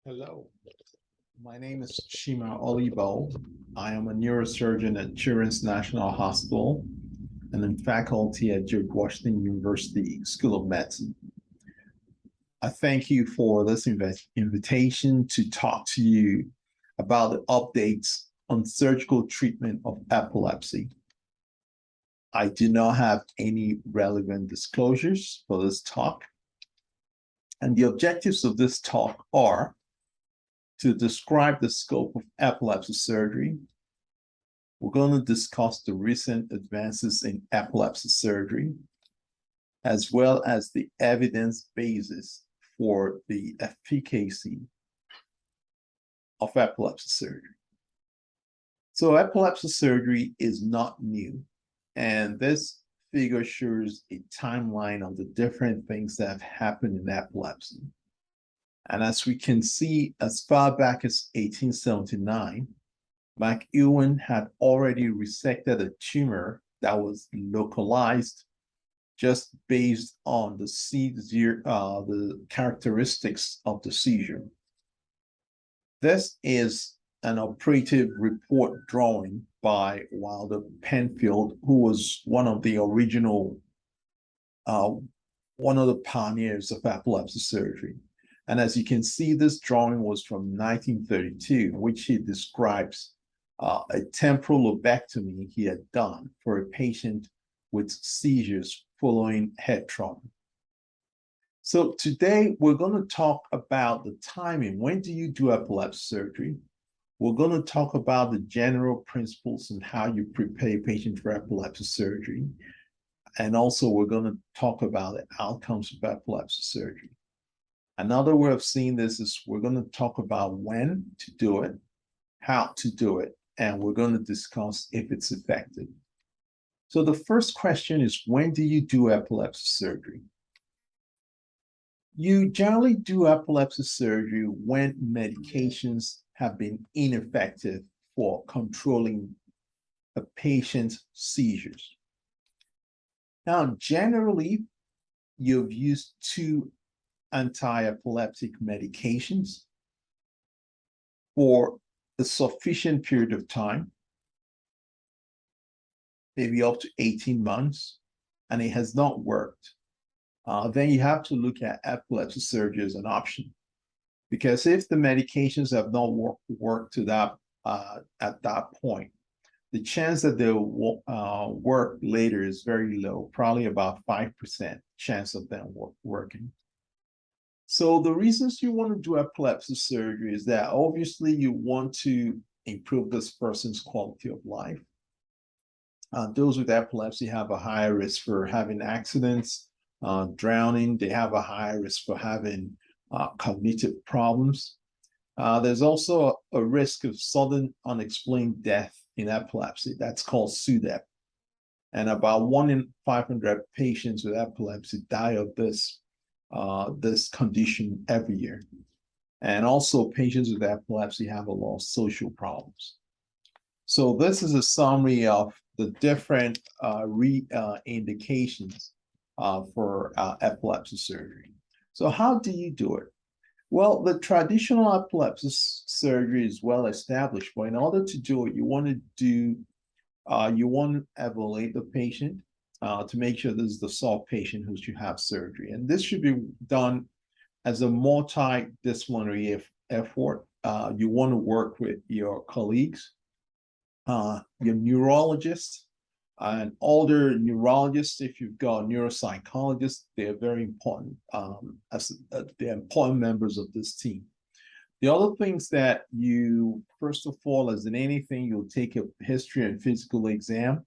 Hello, my name is Chima Oluigbo. I am a neurosurgeon at Children's National Hospital and in faculty at George Washington University School of Medicine. I thank you for this invitation to talk to you about the updates on surgical treatment of epilepsy. I do not have any relevant disclosures for this talk, and the objectives of this talk are to describe the scope of epilepsy surgery. We're going to discuss the recent advances in epilepsy surgery, as well as the evidence basis for the efficacy of epilepsy surgery. So epilepsy surgery is not new, and this figure shows a timeline of the different things that have happened in epilepsy. And as we can see, as far back as 1879, McEwen had already resected a tumor that was localized just based on the characteristics of the seizure. This is an operative report drawing by Wilder Penfield, who was one of the pioneers of epilepsy surgery. And as you can see, this drawing was from 1932, in which he describes a temporal lobectomy he had done for a patient with seizures following head trauma. So today we're going to talk about the timing. When do you do epilepsy surgery? We're going to talk about the general principles and how you prepare a patient for epilepsy surgery. And also we're going to talk about the outcomes of epilepsy surgery. Another way of seeing this is we're going to talk about when to do it, how to do it, and we're going to discuss if it's effective. So the first question is, when do you do epilepsy surgery? You generally do epilepsy surgery when medications have been ineffective for controlling a patient's seizures. Now, generally, you've used two anti-epileptic medications for a sufficient period of time, maybe up to 18 months, and it has not worked, then you have to look at epilepsy surgery as an option. Because if the medications have not worked to that at that point, the chance that they'll work later is very low, probably about 5% chance of them working. So the reasons you want to do epilepsy surgery is that obviously you want to improve this person's quality of life. Those with epilepsy have a higher risk for having accidents, drowning. They have a higher risk for having cognitive problems. There's also a risk of sudden unexplained death in epilepsy. That's called SUDEP. And about 1 in 500 patients with epilepsy die of this condition every year. And also patients with epilepsy have a lot of social problems. So this is a summary of the different indications for epilepsy surgery. So how do you do it? Well, the traditional epilepsy surgery is well established, but in order to do it, you want to evaluate the patient to make sure this is the soft patient who should have surgery. And this should be done as a multidisciplinary effort. You want to work with your colleagues, your neurologist, and older neurologists. If you've got neuropsychologists, they're very important they're important members of this team. The other things that you, first of all, as in anything, you'll take a history and physical exam.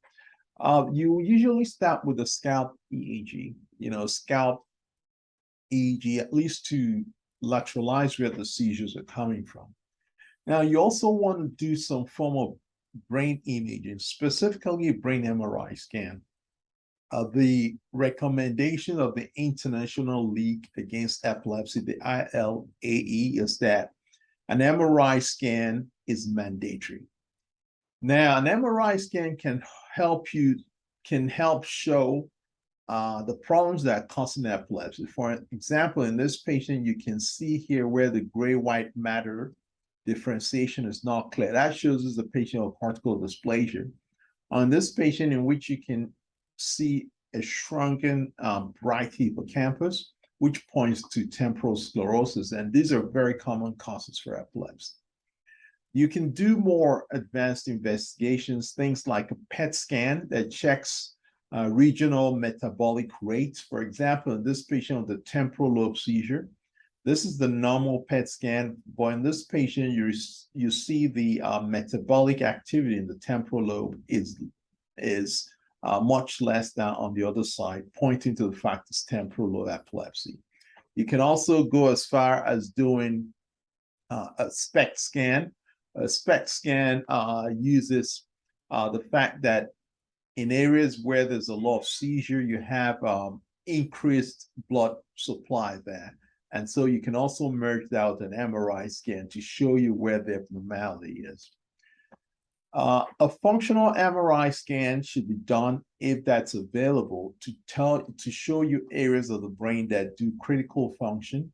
You usually start with a scalp EEG, scalp EEG, at least to lateralize where the seizures are coming from. Now, you also want to do some form of brain imaging, specifically a brain MRI scan. The recommendation of the International League Against Epilepsy, the ILAE, is that an MRI scan is mandatory. Now, an MRI scan can help show the problems that are causing epilepsy. For example, in this patient, you can see here where the gray-white matter differentiation is not clear. That shows us a patient with cortical dysplasia. On this patient, in which you can see a shrunken bright hippocampus, which points to temporal sclerosis, and these are very common causes for epilepsy. You can do more advanced investigations, things like a PET scan that checks regional metabolic rates. For example, in this patient with the temporal lobe seizure, this is the normal PET scan, but in this patient, you see the metabolic activity in the temporal lobe is much less than on the other side, pointing to the fact it's temporal lobe epilepsy. You can also go as far as doing a SPECT scan. A SPECT scan uses the fact that in areas where there's a lot of seizure, you have increased blood supply there. And so you can also merge that with an MRI scan to show you where the abnormality is. A functional MRI scan should be done if that's available to show you areas of the brain that do critical function.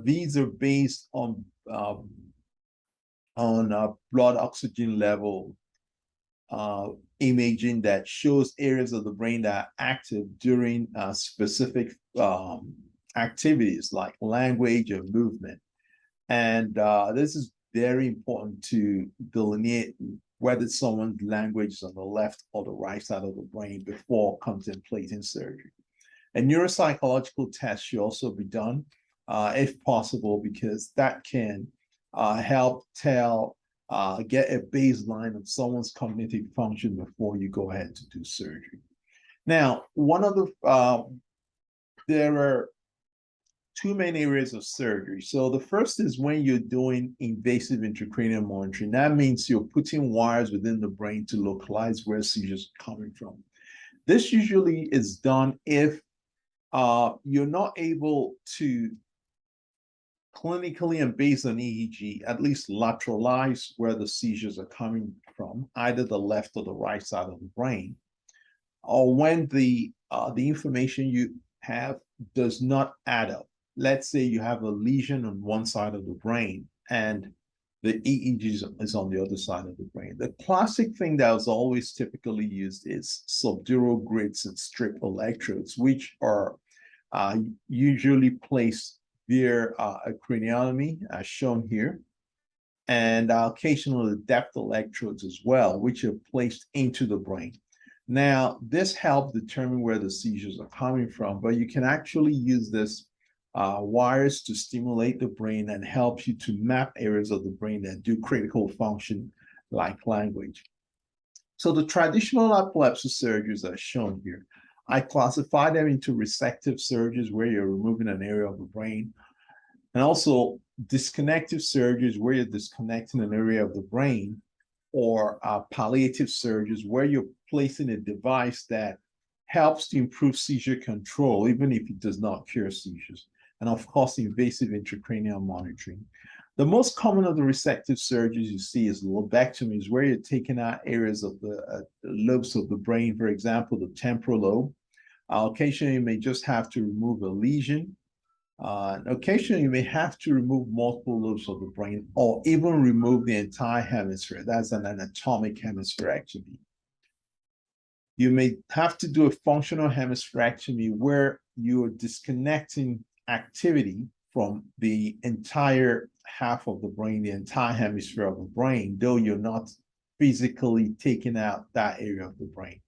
These are based on blood oxygen level imaging that shows areas of the brain that are active during specific activities like language or movement. And this is very important to delineate whether someone's language is on the left or the right side of the brain before contemplating surgery. A neuropsychological test should also be done if possible, because that can help get a baseline of someone's cognitive function before you go ahead to do surgery. Now, there are two main areas of surgery. So the first is when you're doing invasive intracranial monitoring. That means you're putting wires within the brain to localize where seizures are coming from. This usually is done if you're not able to clinically and based on EEG, at least lateralize where the seizures are coming from, either the left or the right side of the brain, or when the information you have does not add up. Let's say you have a lesion on one side of the brain and the EEG is on the other side of the brain. The classic thing that was always typically used is subdural grids and strip electrodes, which are usually placed via a craniotomy, as shown here, and occasionally depth electrodes as well, which are placed into the brain. Now, this helps determine where the seizures are coming from, but you can actually use this wires to stimulate the brain and help you to map areas of the brain that do critical function like language. So the traditional epilepsy surgeries are shown here. I classify them into resective surgeries where you're removing an area of the brain, and also disconnective surgeries where you're disconnecting an area of the brain, or palliative surgeries where you're placing a device that helps to improve seizure control, even if it does not cure seizures. And of course, invasive intracranial monitoring. The most common of the resective surgeries you see is lobectomies, where you're taking out areas of the lobes of the brain, for example, the temporal lobe. Occasionally, you may just have to remove a lesion. Occasionally, you may have to remove multiple lobes of the brain, or even remove the entire hemisphere. That's an anatomic hemispherectomy. You may have to do a functional hemispherectomy where you're disconnecting activity from the entire half of the brain, the entire hemisphere of the brain, though you're not physically taking out that area of the brain.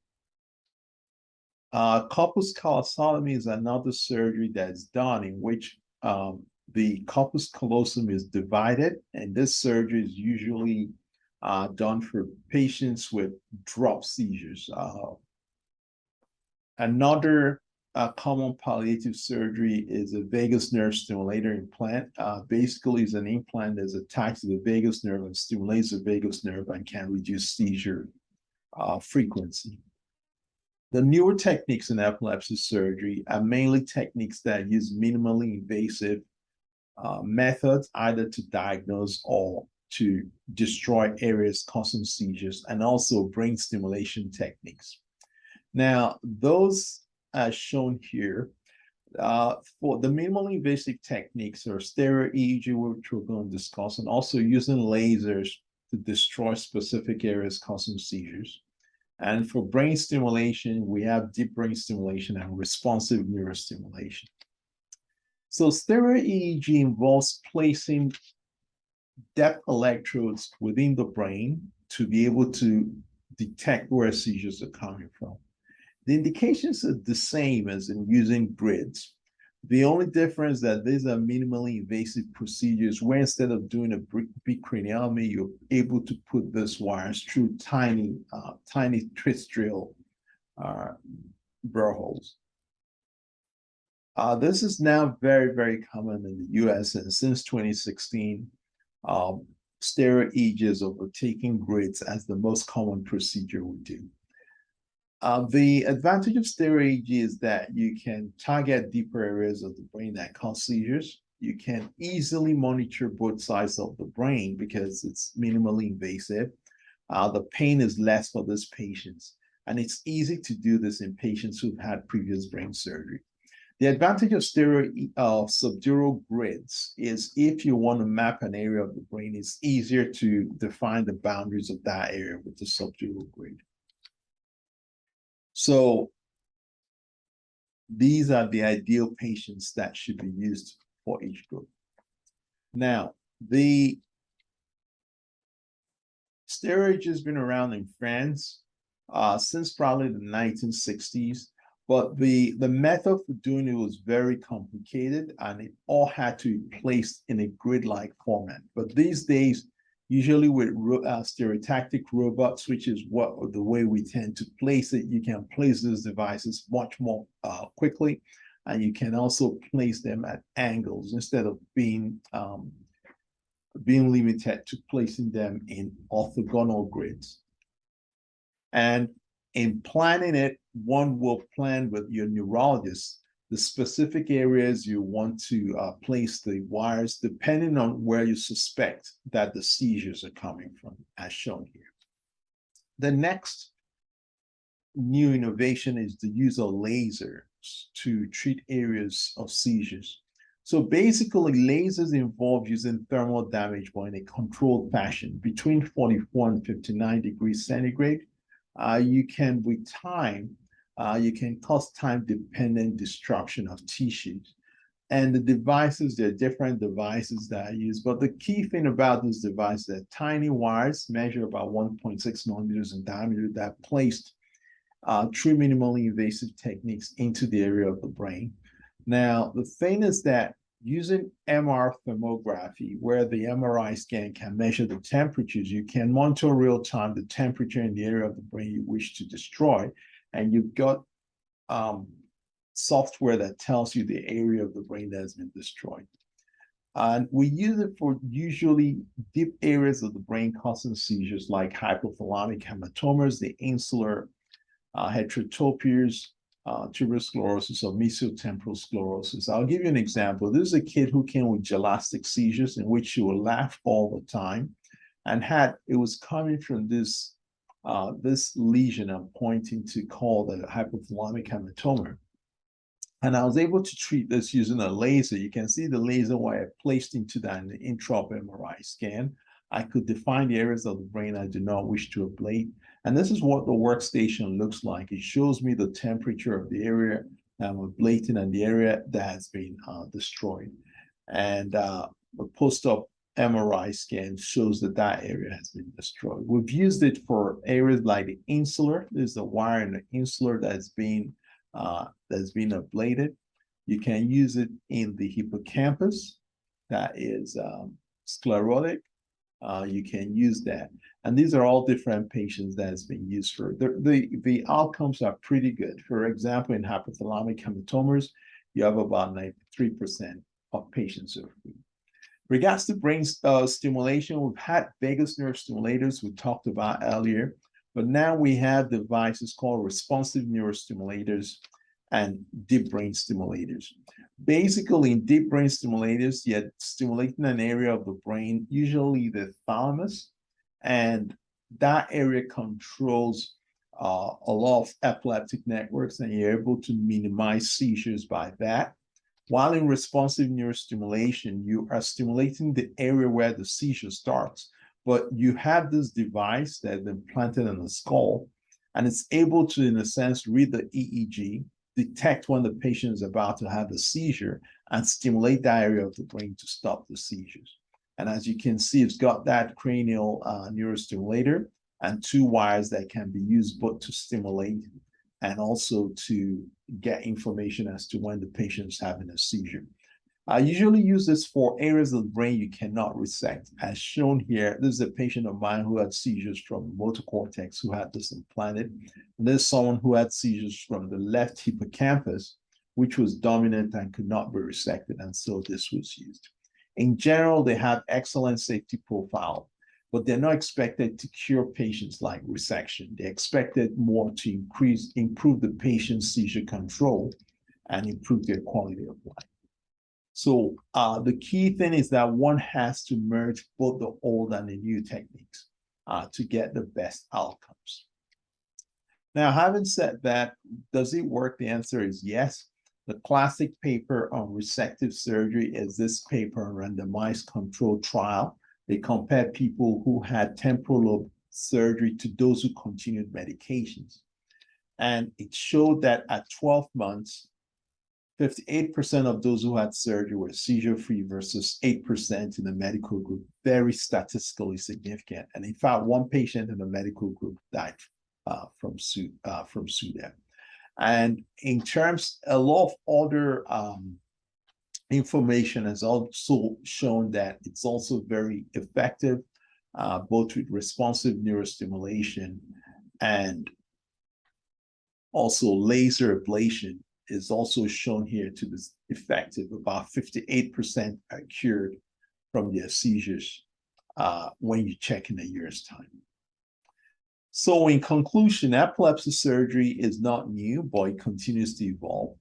Corpus callosotomy is another surgery that's done in which the corpus callosum is divided, and this surgery is usually done for patients with drop seizures. Another common palliative surgery is a vagus nerve stimulator implant. Basically, it's an implant that's attached to the vagus nerve and stimulates the vagus nerve and can reduce seizure frequency. The newer techniques in epilepsy surgery are mainly techniques that use minimally invasive methods, either to diagnose or to destroy areas causing seizures, and also brain stimulation techniques. Now, those as shown here. For the minimally invasive techniques or stereo EEG, which we're going to discuss, and also using lasers to destroy specific areas causing seizures. And for brain stimulation, we have deep brain stimulation and responsive neurostimulation. So stereo EEG involves placing depth electrodes within the brain to be able to detect where seizures are coming from. The indications are the same as in using grids. The only difference that these are minimally invasive procedures where instead of doing a big craniotomy, you're able to put these wires through tiny twist drill burr holes. This is now very, very common in the US, and since 2016, stereo EEG is overtaking grids as the most common procedure we do. The advantage of stereo EEG is that you can target deeper areas of the brain that cause seizures. You can easily monitor both sides of the brain because it's minimally invasive. The pain is less for these patients, and it's easy to do this in patients who've had previous brain surgery. The advantage of stereo subdural grids is if you want to map an area of the brain, it's easier to define the boundaries of that area with the subdural grid. So these are the ideal patients that should be used for each group. Now, the stereo has been around in France since probably the 1960s, but the method for doing it was very complicated and it all had to be placed in a grid-like format. But these days, usually with stereotactic robots, which is the way we tend to place it, you can place those devices much more quickly, and you can also place them at angles instead of being limited to placing them in orthogonal grids. And in planning it, one will plan with your neurologist the specific areas you want to place the wires, depending on where you suspect that the seizures are coming from, as shown here. The next new innovation is the use of lasers to treat areas of seizures. So basically, lasers involve using thermal damage but in a controlled fashion between 44 and 59 degrees centigrade. You can, with time, you can cause time-dependent destruction of tissues. And the devices, there are different devices that are used, but the key thing about this device is that tiny wires measure about 1.6 millimeters in diameter that are placed through minimally invasive techniques into the area of the brain. Now, the thing is that using MR thermography, where the MRI scan can measure the temperatures, you can monitor real-time the temperature in the area of the brain you wish to destroy, and you've got software that tells you the area of the brain that has been destroyed. And we use it for usually deep areas of the brain causing seizures like hypothalamic hematomas, the insular heterotopias, tuberous sclerosis, or mesiotemporal sclerosis. I'll give you an example. This is a kid who came with gelastic seizures in which she would laugh all the time, and it was coming from this lesion I'm pointing to called the hypothalamic hematoma. And I was able to treat this using a laser. You can see the laser wire placed into that in the intraop MRI scan. I could define the areas of the brain I do not wish to ablate. And this is what the workstation looks like. It shows me the temperature of the area that I'm ablating and the area that has been destroyed. And the post-op MRI scan shows that that area has been destroyed. We've used it for areas like the insular. There's a wire in the insular that's been ablated. You can use it in the hippocampus that is sclerotic. You can use that. And these are all different patients that has been used for. The outcomes are pretty good. For example, in hypothalamic hematomas, you have about 93% of patients who are free. Regards to brain stimulation, we've had vagus nerve stimulators we talked about earlier, but now we have devices called responsive neurostimulators and deep brain stimulators. Basically, in deep brain stimulators, you're stimulating an area of the brain, usually the thalamus, and that area controls a lot of epileptic networks, and you're able to minimize seizures by that. While in responsive neurostimulation, you are stimulating the area where the seizure starts, but you have this device that's implanted in the skull, and it's able to, in a sense, read the EEG, detect when the patient is about to have a seizure, and stimulate that area of the brain to stop the seizures. And as you can see, it's got that cranial neurostimulator and two wires that can be used both to stimulate and also to get information as to when the patient is having a seizure. I usually use this for areas of the brain you cannot resect. As shown here, this is a patient of mine who had seizures from the motor cortex who had this implanted. And there's someone who had seizures from the left hippocampus, which was dominant and could not be resected. And so this was used. In general, they have excellent safety profile, but they're not expected to cure patients like resection. They're expected more to improve the patient's seizure control and improve their quality of life. So the key thing is that one has to merge both the old and the new techniques to get the best outcomes. Now, having said that, does it work? The answer is yes. The classic paper on resective surgery is this paper on randomized controlled trial. They compared people who had temporal lobe surgery to those who continued medications. And it showed that at 12 months, 58% of those who had surgery were seizure-free versus 8% in the medical group, very statistically significant. And in fact, one patient in the medical group died from SUDEP. And in terms, a lot of other information has also shown that it's also very effective, both with responsive neurostimulation and also laser ablation is also shown here to be effective. About 58% are cured from their seizures when you check in a year's time. So in conclusion, epilepsy surgery is not new, but it continues to evolve.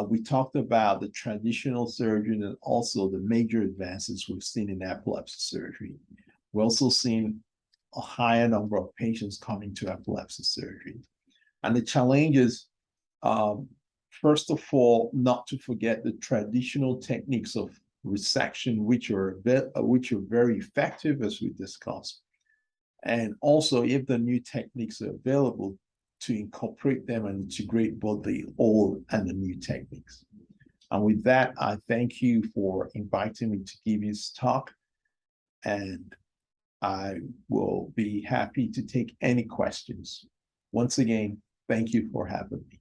We talked about the traditional surgery and also the major advances we've seen in epilepsy surgery. We're also seeing a higher number of patients coming to epilepsy surgery. And the challenge is, first of all, not to forget the traditional techniques of resection, which are very effective, as we discussed. And also, if the new techniques are available, to incorporate them and integrate both the old and the new techniques. And with that, I thank you for inviting me to give this talk. And I will be happy to take any questions. Once again, thank you for having me.